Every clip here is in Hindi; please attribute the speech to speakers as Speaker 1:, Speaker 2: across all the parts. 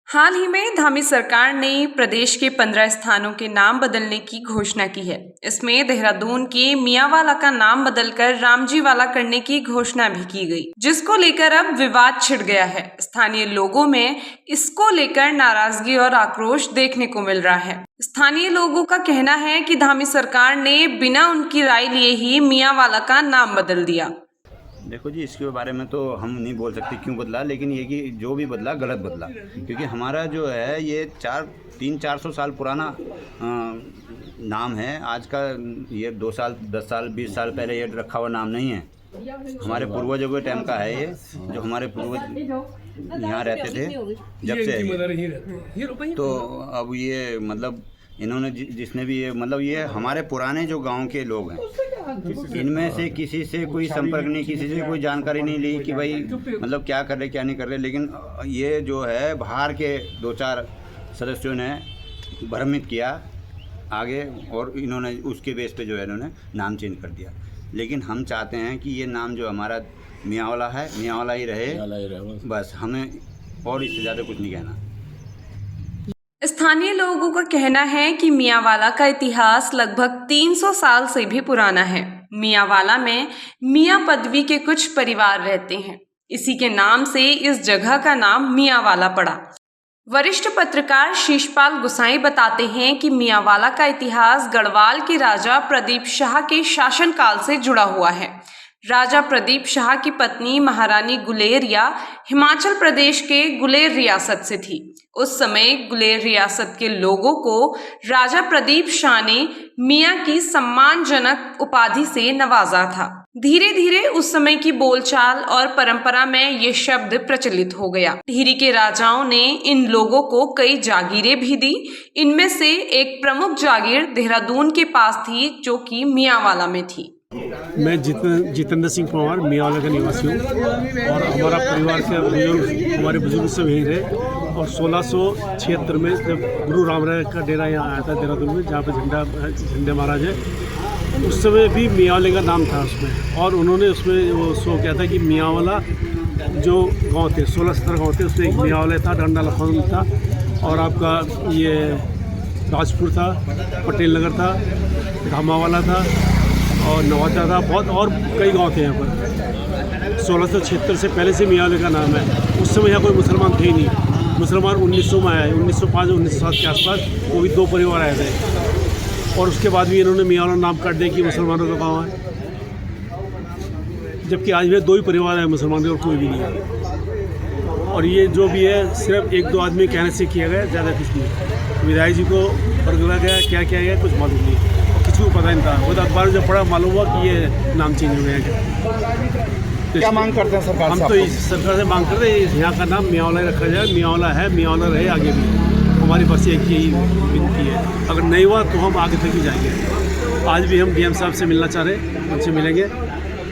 Speaker 1: हाल ही में धामी सरकार ने प्रदेश के 15 स्थानों के नाम बदलने की घोषणा की है। इसमें देहरादून के मियांवाला का नाम बदलकर रामजीवाला करने की घोषणा भी की गई, जिसको लेकर अब विवाद छिड़ गया है। स्थानीय लोगों में इसको लेकर नाराजगी और आक्रोश देखने को मिल रहा है। स्थानीय लोगों का कहना है कि धामी सरकार ने बिना उनकी राय लिए ही मियांवाला का नाम बदल दिया।
Speaker 2: देखो जी, इसके बारे में तो हम नहीं बोल सकते क्यों बदला, लेकिन ये कि जो भी बदला गलत बदला, क्योंकि हमारा जो है ये 300-400 साल पुराना नाम है। आज का ये 2 साल 10 साल 20 साल पहले ये रखा हुआ नाम नहीं है। हमारे पूर्वजों के टाइम का है ये, जो हमारे पूर्वज यहाँ रहते थे जब से है। तो अब ये मतलब इन्होंने जिसने भी ये मतलब ये हमारे पुराने जो गांव के लोग हैं, इनमें से किसी से कोई संपर्क नहीं, किसी से कोई जानकारी नहीं ली कि भाई मतलब क्या कर रहे क्या नहीं कर रहे। लेकिन ये जो है बाहर के 2-4 सदस्यों ने भ्रमित किया आगे, और इन्होंने उसके बेस पे जो है इन्होंने नाम चेंज कर दिया। लेकिन हम चाहते हैं कि ये नाम जो हमारा मियांवाला है, मियांवाला ही रहे बस, हमें और इससे ज़्यादा कुछ नहीं कहना।
Speaker 1: स्थानीय लोगों का कहना है कि मियांवाला का इतिहास लगभग 300 साल से भी पुराना है। मियांवाला में मियां पदवी के कुछ परिवार रहते हैं। इसी के नाम से इस जगह का नाम मियांवाला पड़ा। वरिष्ठ पत्रकार शीशपाल गुसाई बताते हैं कि मियांवाला का इतिहास गढ़वाल के राजा प्रदीप शाह के शासनकाल से जुड़ा हुआ है। राजा प्रदीप शाह की पत्नी महारानी गुलेरिया हिमाचल प्रदेश के गुलेर रियासत से थी। उस समय गुलेर रियासत के लोगों को राजा प्रदीप शाह ने मियां की सम्मानजनक उपाधि से नवाजा था। धीरे धीरे उस समय की बोलचाल और परंपरा में ये शब्द प्रचलित हो गया। टिहरी के राजाओं ने इन लोगों को कई जागीरें भी दी। इनमें से एक प्रमुख जागीर देहरादून के पास थी, जो कि मियांवाला में थी।
Speaker 3: मैं जितेंद्र सिंह पंवार मियांवाला का निवासी हूँ, और हमारा परिवार के हमारे बुजुर्ग सब यहीं रहे। और 1676 में जब गुरु राम राय का डेरा यहाँ आया था देहरादून में, जहाँ पे झंडे महाराज है, उस समय भी मियांवाले का नाम था उसमें। और उन्होंने उसमें वो शो किया था कि मियांवाला जो गांव थे 16-17 गांव थे, उसमें एक मियांवाला था, डंडा लखनऊ था, और आपका ये राजपुर था, पटेल नगर था, धामावाला था और नवादा था, बहुत और कई गांव थे यहाँ पर। 1676 से पहले से मियांवाले का नाम है। उस समय यहाँ कोई मुसलमान थे ही नहीं। मुसलमान 1900 में आए, 1905-1907 के आसपास, वो भी 2 परिवार आए थे। और उसके बाद भी इन्होंने मियांवाला नाम काट दिया कि मुसलमानों का गाँव है, जबकि आज भी 2 ही परिवार हैं मुसलमान के, और कोई भी नहीं है। और ये जो भी है सिर्फ 1-2 आदमी कहने से किया गया, ज़्यादा कुछ नहीं। विधायक जी को बरगला गया, क्या किया गया कुछ मालूम नहीं, किसी को पता नहीं था। वो तो अखबार में जब पढ़ा मालूम हुआ कि ये नाम चेंज हो गया। तो क्या मांग करते हैं सरकार से? हम तो इस सरकार से मांग करते हैं यहाँ का नाम मियांवाला रखा जाए। मियांवाला है, मियांवाला रहे आगे भी। हमारी बस एक यही विनती है, अगर नहीं हुआ तो हम आगे तक ही जाएंगे। आज भी हम डीएम साहब से मिलना चाह रहे हैं, उनसे मिलेंगे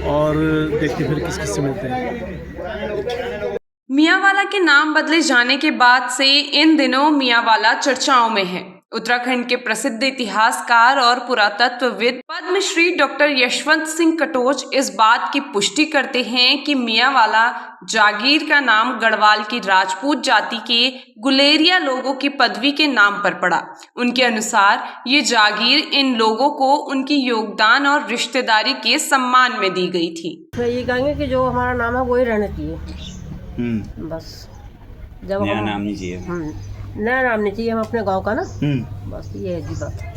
Speaker 3: और देखते फिर किस किस से मिलते हैं।
Speaker 1: मियांवाला के नाम बदले जाने के बाद से इन दिनों मियांवाला चर्चाओं में है। उत्तराखंड के प्रसिद्ध इतिहासकार और पुरातत्वविद पद्मश्री डॉक्टर यशवंत सिंह कटोच इस बात की पुष्टि करते हैं कि मियांवाला जागीर का नाम गढ़वाल की राजपूत जाति के गुलेरिया लोगों की पदवी के नाम पर पड़ा। उनके अनुसार ये जागीर इन लोगों को उनकी योगदान और रिश्तेदारी के सम्मान में दी गई थी।
Speaker 4: मैं ये कहेंगे कि जो हमारा नाम है वही रहना चाहिए। बस जब
Speaker 2: नया नाम नहीं चाहिए,
Speaker 4: नया नाम नहीं चाहिए, हम अपने गांव का ना, बस ये है जी बात।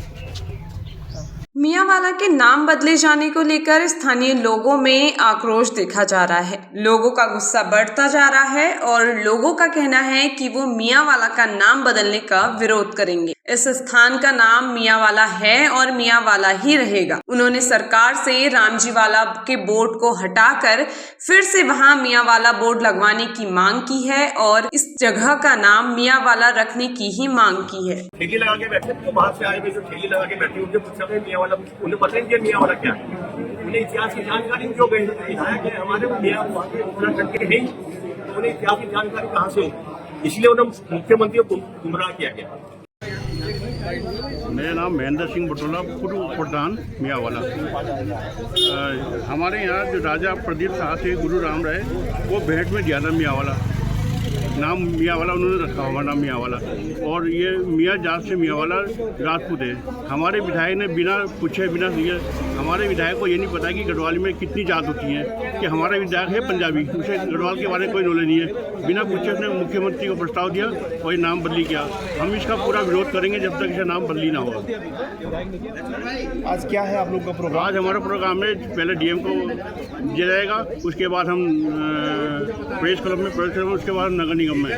Speaker 1: मियांवाला के नाम बदले जाने को लेकर स्थानीय लोगों में आक्रोश देखा जा रहा है। लोगों का गुस्सा बढ़ता जा रहा है और लोगों का कहना है कि वो मियांवाला का नाम बदलने का विरोध करेंगे। इस स्थान का नाम मियांवाला है और मियांवाला ही रहेगा। उन्होंने सरकार से रामजीवाला के बोर्ड को हटाकर फिर से वहां मियांवाला बोर्ड लगवाने की मांग की है और इस जगह का नाम मियांवाला रखने की ही मांग की है।
Speaker 5: ठेली लगा के बैठे, तो बाहर से आए हुए जो ठेली लगा के बैठे, उनसे पूछा मियांवाला, उन्हें पता नहीं मियांवाला क्या है, उन्हें इतिहास की जानकारी जो गई कि हमारे उत्तराखंड के नहीं, उन्हें इतिहास की जानकारी कहाँ से होगी, इसलिए उन्हें मुख्यमंत्री को गुमराह किया गया।
Speaker 6: मेरा नाम महेंद्र सिंह बटोला, पूर्व प्रधान मियांवाला। हमारे यहाँ जो राजा प्रदीप शाह थे, गुरु राम राय, वो भेंट में दिया था मियांवाला। नाम मियाँ वाला उन्होंने रखा, हमारा नाम मियाँ वाला। और ये मियाँ जात से मियाँ वाला राजपूत है। हमारे विधायक ने बिना पूछे बिना ये, हमारे विधायक को ये नहीं पता कि गढ़वाल में कितनी जात होती हैं, कि हमारा विधायक है पंजाबी, उसे गढ़वाल के बारे में कोई नॉलेज नहीं है। बिना पूछे उसने मुख्यमंत्री को प्रस्ताव दिया और ये नाम बदली किया। हम इसका पूरा विरोध करेंगे जब तक इसे नाम बदली ना हो।
Speaker 7: आज क्या है आप लोग का प्रोग्राम?
Speaker 6: आज हमारा प्रोग्राम है, पहले डीएम को दिया जाएगा, उसके बाद हम प्रेस क्लब में, उसके बाद नगर निगम में।